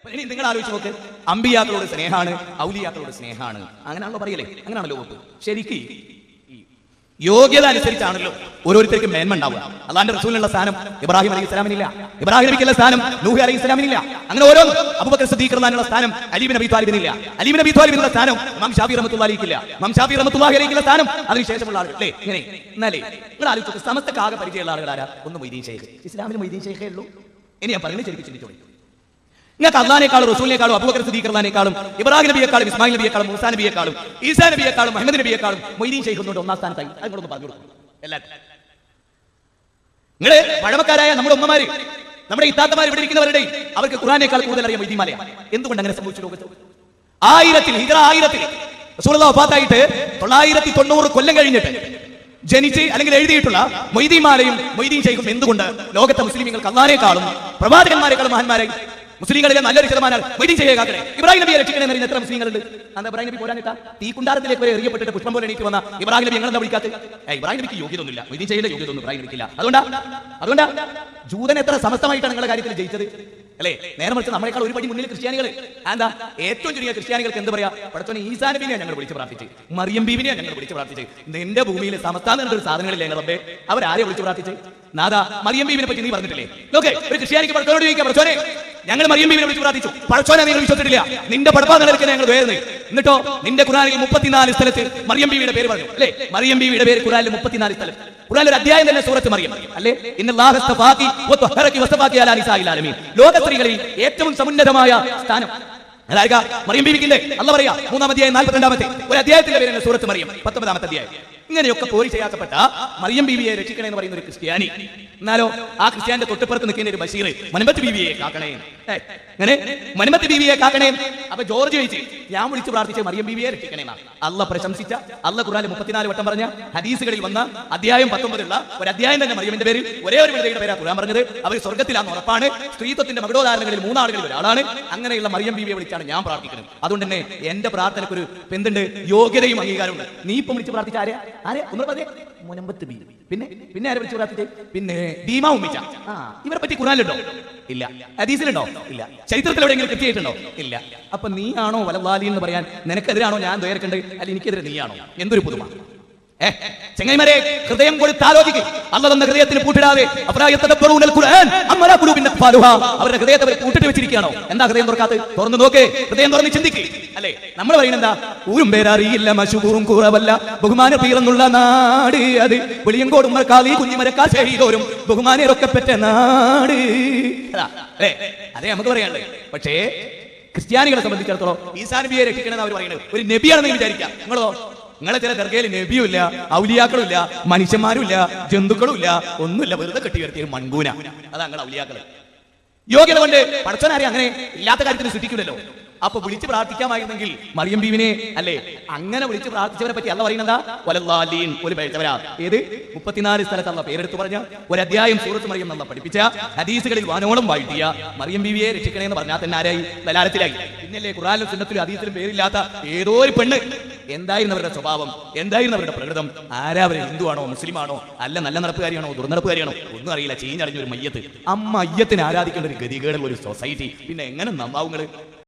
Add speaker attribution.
Speaker 1: ഇനി നിങ്ങൾ ആലോചിച്ച് നോക്ക്, അമ്പിയാക്കളോട് സ്നേഹാണ്, ഔലിയാക്കളോട് സ്നേഹാണ്, അങ്ങനെയാണല്ലോ പറയലേ, അങ്ങനെയാണല്ലോ വകുപ്പ്. ശരിക്ക് യോഗ്യത അനുസരിച്ചാണല്ലോ ഓരോരുത്തർക്കും മേന്മ ഉണ്ടാവുക. അള്ളാന്റെ റസൂലിനുള്ള സ്ഥാനം ഇബ്രാഹിം അലൈഹി സ്വലാമിനില്ല, ഇബ്രാഹിം നബിക്കുള്ള സ്ഥാനം നൂഹ് അലൈഹി സ്വലാമിനില്ല. അങ്ങനെ ഓരോന്നും അബൂബക്കർ സിദ്ദീഖ് റളിയല്ലാഹുവിനുള്ള സ്ഥാനം അലി ഇബ്നു അബീ ത്വാലിബിനില്ല, അലി ഇബ്നു അബീ ത്വാലിബിനുള്ള സ്ഥാനം ഇമാം ഷാഫി റഹ്മത്തുള്ളാഹി അലൈഹിക്കില്ല, ഇമാം ഷാഫി റഹ്മത്തുള്ളാഹി അലൈഹിക്കുള്ള സ്ഥാനം അതിനുശേഷമുള്ള ആളുകൾ അല്ലേ. ഇങ്ങനെ എന്നാലേ നിങ്ങൾ ആലോചിച്ചു, സമസ്തക്ക് ആകെ പരിചയമുള്ള ആളുകൾ ആരാ? ഒന്ന് മൊയ്തീൻ ഷെയ്ഖ്. ഇസ്ലാമിൽ മൊയ്തീൻ ഷെയ്ഖേ ഉള്ളൂ. ഇനി ഞാൻ പറയുന്നത് ശരിക്കും ചിന്തിച്ചോളൂ. നിങ്ങൾക്ക് അള്ളാഹിനേക്കാളും റസൂലിനേക്കാളും അബൂബക്കർ സിദ്ദീഖ് റളിയല്ലാഹുവിനേക്കാളും ഇബ്രാഹിം നബിയെക്കാളും ഇസ്മായിൽ നബിയെക്കാളും മൂസാ നബിയെക്കാളും ഈസാ നബിയെക്കാളും മുഹമ്മദ് നബിയെക്കാളും മൊയ്തീൻ ഷെയ്ഖ് ഒന്നുകൊണ്ട് ഒന്നാം സ്ഥാനത്തായി. അതിനോടൊന്ന് പറഞ്ഞു കൊടുക്കും എല്ലാവരും. നിങ്ങള് പഴമക്കാരായ നമ്മുടെ ഉമ്മമാര്, നമ്മുടെ ഇത്താത്തമാർ ഇവിടെ ഇരിക്കുന്നവരുടെ അവർക്ക് ഖുർആനേക്കാൾ കൂടുതൽ അറിയാം മൊയ്തീന്മാരെയാണ്. എന്തുകൊണ്ട് അങ്ങനെ സംഭവിച്ചു ലോകത്ത്? ഹിജ്റ 1000 റസൂലുള്ളാഹി വഫാത്തായിട്ട് 990 കൊല്ലം കഴിഞ്ഞിട്ട് ജനിച്ച് അല്ലെങ്കിൽ എഴുതിയിട്ടുള്ള മൊയ്തീന്മാരെയും മൊയ്തീൻ ഷെയ്ഖും എന്തുകൊണ്ട് ലോകത്തെ മുസ്ലിമീങ്ങൾക്ക് അള്ളാഹിനേക്കാളും പ്രവാചകന്മാരെക്കാളും മഹാന്മാരായി? മുസ്ലിങ്ങളിലെ നല്ലൊരു ശതമാനം മൊയ്തീൻ ഷെയ്ഖ് കാക്കണേ, ഇബ്രാഹിം നബിയെ രക്ഷിക്കണേ എന്ന് എത്ര മുസ്ലിങ്ങളുണ്ട്? അന്ന് ഇബ്രാഹിം നബി പോരാനിട്ടാ തീക്കുണ്ടാരത്തിലേക്ക് വരെ എറിയപ്പെട്ടിട്ട് പുഷ്പം പോലെ എണീറ്റ് വന്ന ഇബ്രാഹിം നബി ഞങ്ങളെന്താ വിളിക്കാത്ത? ഇബ്രാഹിം നബിക്ക് യോഗ്യതൊന്നുമില്ല, മൊയ്തീൻ ഷെയ്ഖിന്റെ യോഗ്യതൊന്നും ഇബ്രാഹിം നബിക്കില്ല. അതുകൊണ്ടാ ജൂതൻ എത്ര സമസ്തമായിട്ടാണ് നിങ്ങളുടെ കാര്യത്തിൽ ജയിച്ചത് അല്ലേ? നേരെ മറിച്ച് നമ്മളെക്കാൾ ഒരു പടി മുന്നിൽ ക്രിസ്ത്യാനികൾ. എന്താ ഏറ്റവും ചെറിയ ക്രിസ്ത്യാനികൾക്ക് എന്ത് പറയാ? പടച്ചോനെ ഈസാ നബിനെ ഞങ്ങൾ വിളിച്ച് പ്രാർത്ഥിച്ച്, മറിയം ബീവിനെ ഞങ്ങൾ വിളിച്ച് പ്രാർത്ഥിച്ച്. നിന്റെ ഭൂമിയിൽ സമസ്താനം ഒരു സാധനങ്ങളില്ലേ റബ്ബേ? അവരാരെ വിളിച്ച് പ്രാർത്ഥിച്ച്? നാദാ മറിയം ബീവിനെ പറ്റി നീ പറഞ്ഞിട്ടില്ലേ? നോക്കേ, ഒരു ക്രിസ്ത്യാനിക്ക് പടച്ചോനോട് ചോദിക്കാം, പടച്ചോനെ ഞങ്ങൾ മറിയം ബീവിനെ വിളിച്ച് പ്രാർത്ഥിച്ചു, പടച്ചോനെ നിങ്ങൾ വിശ്വസിച്ചിട്ടില്ല, നിന്റെ പടപ്പാതങ്ങൾക്ക് ഞങ്ങൾ വേർന്ന്. എന്നിട്ടോ നിന്റെ ഖുർആനിൽ 34 സ്ഥലത്ത് മറിയം ബീവിയുടെ പേര് പറഞ്ഞു അല്ലേ? മറിയം ബീവിയുടെ പേര് ഖുർആനിൽ 34 സ്ഥലത്ത്. ഖുർആനിൽ ഒരു അധ്യായം തന്നെ സൂറത്ത് മറിയം അല്ലേ? ഇന്നല്ലാഹ ഇസ്തഫാകി വതഹറകി വസ്തഫാകി അലാ നിസാഇൽ ആലമീൻ. ലോക സ്ത്രീകളിൽ ഏറ്റവും സമുന്നതമായ സ്ഥാനം അതായത് മറിയം ബീവിക്കില്ലേ? അല്ലാഹു പറയാ 3-ാം അധ്യായം 42-ാമത്തെ ഒരു അധ്യായത്തിന്റെ പേരാണ് സൂറത്ത് മറിയം, 19-ാമത്തെ അധ്യായം. ഇങ്ങനെയൊക്കെ പോയി ചെയ്യാക്കപ്പെട്ട മറിയം ബീവിയെ രക്ഷിക്കണേ എന്ന് പറയുന്ന ഒരു ക്രിസ്ത്യാനി, എന്നാലോ ആ ക്രിസ്ത്യാനിന്റെ തൊട്ടുപുറത്ത് നിൽക്കുന്ന ഒരു ബഷീർ മൻമത്ത് ബീവിയെ കാക്കണേ, അങ്ങനെ മൻമത്ത് ബീവിയെ കാക്കണേ. അപ്പൊ ജോർജ് ചോദിച്ചു, ഞാൻ വിളിച്ചു പ്രാർത്ഥിച്ച് മറിയം ബീവിയെ രക്ഷിക്കണേ. അള്ളാഹ് പ്രശംസിച്ച, അള്ളാഹ് ഖുർആനിൽ 34 വട്ടം പറഞ്ഞ, ഹദീസുകളിൽ വന്ന അധ്യായം 19 ഒരു അധ്യായം തന്നെ മറിയമിന്റെ പേര്, ഒരേ ഒരു വിളിയുടെ പേരാ ഖുർആൻ പറഞ്ഞത്. അവർ സ്വർഗ്ഗത്തിലാന്ന് ഉറപ്പാണ്, സ്ത്രീത്വത്തിന്റെ മകുടോദാഹരണങ്ങളിൽ 3 ആളുകളിൽ ഒരാളാണ്. അങ്ങനെയുള്ള മറിയം ബീവിയെ വിളിച്ചാണ് ഞാൻ പ്രാർത്ഥിക്കുന്നത്. അതുകൊണ്ട് തന്നെ എന്റെ പ്രാർത്ഥനയ്ക്ക് ഒരു എന്തുണ്ട്? യോഗ്യതയും അംഗീകാരമുണ്ട്. നീ ഇപ്പം വിളിച്ച് പ്രാർത്ഥിച്ച ആരെ ഒന്ന് പറഞ്ഞേ? മുനമ്പത്ത് ബീവി. പിന്നെ ആരെ വിളിച്ച് പ്രാർത്ഥിച്ചേ? പിന്നെ ഭീമാ ഉമ്മിച്ച. ഇവരെ പറ്റി ഖുർആനിലുണ്ടോ? ഇല്ല. ഹദീസിലുണ്ടോ? ഇല്ല. ചരിത്രത്തിൽ എവിടെയെങ്കിലും കിട്ടിയിട്ടുണ്ടോ? ഇല്ല. അപ്പൊ നീയാണോ വലല്ലാലി എന്ന് പറയാൻ? നിനക്കെതിരാണോ ഞാൻ ദ്വയർക്കണ്ട്? അല്ല എനിക്കെതിരെ നീയാണോ? എന്തൊരു പുതുമ! ചെങ്ങൈമാരെ, ഹൃദയം കൊടുത്ത് ആലോചിക്കുക. അല്ലാഹ് തന്ന ഹൃദയത്തിന് പൂട്ടിടാതെ അവരുടെ ഹൃദയത്തെ അവർ പൂട്ടിട്ട് വെച്ചിരിക്കുകയാണോ? എന്താ ഹൃദയം തുറക്കാത്ത? തുറന്നു നോക്ക്, ഹൃദയം തുറന്ന് ചിന്തിക്ക് അല്ലേ? നമ്മൾ പറയുന്നത് എന്താ? ഊരും പേരറിയില്ല, മശൂറും കുറവല്ല, ബഹുമാന പീറന്നുള്ള നാട് അത്, വെളിയങ്കോടും മരക്കാലി കുഞ്ഞിമരക്കാൽ ചെയ്തോരും ബഹുമാനരൊക്കെ പെറ്റ നാട്. അതെ നമുക്ക് പറയാനുള്ളത്. പക്ഷേ ക്രിസ്ത്യാനികളെ സംബന്ധിച്ചിടത്തോളം ഈസാ നബിയെ രക്ഷിക്കണമെന്ന് അവർ പറയുന്നത് ഒരു നബിയാണെന്ന് വിചാരിക്കാം. നിങ്ങളെ ചില ദർഗയിൽ നബിയും ഇല്ല, ഔലിയാക്കളും ഇല്ല, മനുഷ്യന്മാരും ഇല്ല, ജന്തുക്കളും ഇല്ല, ഒന്നുമില്ല, വെറുതെ കെട്ടി ഉയർത്തിയ മൺകൂന. അതാ നിങ്ങൾ ഔലിയാക്കള്. യോഗ്യത കൊണ്ട് പടച്ചോനാരെ അങ്ങനെ ഇല്ലാത്ത കാര്യത്തിന് സൃഷ്ടിക്കില്ലല്ലോ. അപ്പൊ വിളിച്ച് പ്രാർത്ഥിക്കാമായിരുന്നെങ്കിൽ മറിയം ബീവിനെ അല്ലേ? അങ്ങനെ വിളിച്ച് പ്രാർത്ഥിച്ചവരെ പറ്റി അല്ല പറയുന്നതാ വലല്ലാലീൻ, ഒരു പഴിച്ചവരാ. ഏത് 34 സ്ഥലത്ത് അല്ല പേരെടുത്ത് പറഞ്ഞ ഒരു അധ്യായം സൂറത്ത് മറിയം എന്നുള്ള പഠിപ്പിച്ച, ഹദീസുകളിൽ വാനോളം വാഴ്ത്തിയ മറിയം ബീവിയെ രക്ഷിക്കണേ എന്ന് പറഞ്ഞാൽ തന്നെ ആരായി? ദലാലത്തിലായി. പിന്നല്ലേ ഖുർആനിലും സുന്നത്തിലും ഹദീസിലും പേരില്ലാത്ത ഏതോ ഒരു പെണ്ണ്. എന്തായിരുന്നു അവരുടെ സ്വഭാവം? എന്തായിരുന്നു അവരുടെ പ്രകൃതം? ആരാ അവർ? ഹിന്ദുവാണോ മുസ്ലിമാണോ? അല്ല നല്ല നടപ്പുകാരിയാണോ ദുർനടപ്പുകാരിയാണോ? ഒന്നും അറിയില്ല, ചീഞ്ഞടിഞ്ഞൊരു മയ്യത്ത്. മയ്യത്തിന് ആരാധിക്കേണ്ട ഒരു ഗതികേടുള്ള ഒരു സൊസൈറ്റി. പിന്നെ എങ്ങനെ നന്നാവുങ്ങള്?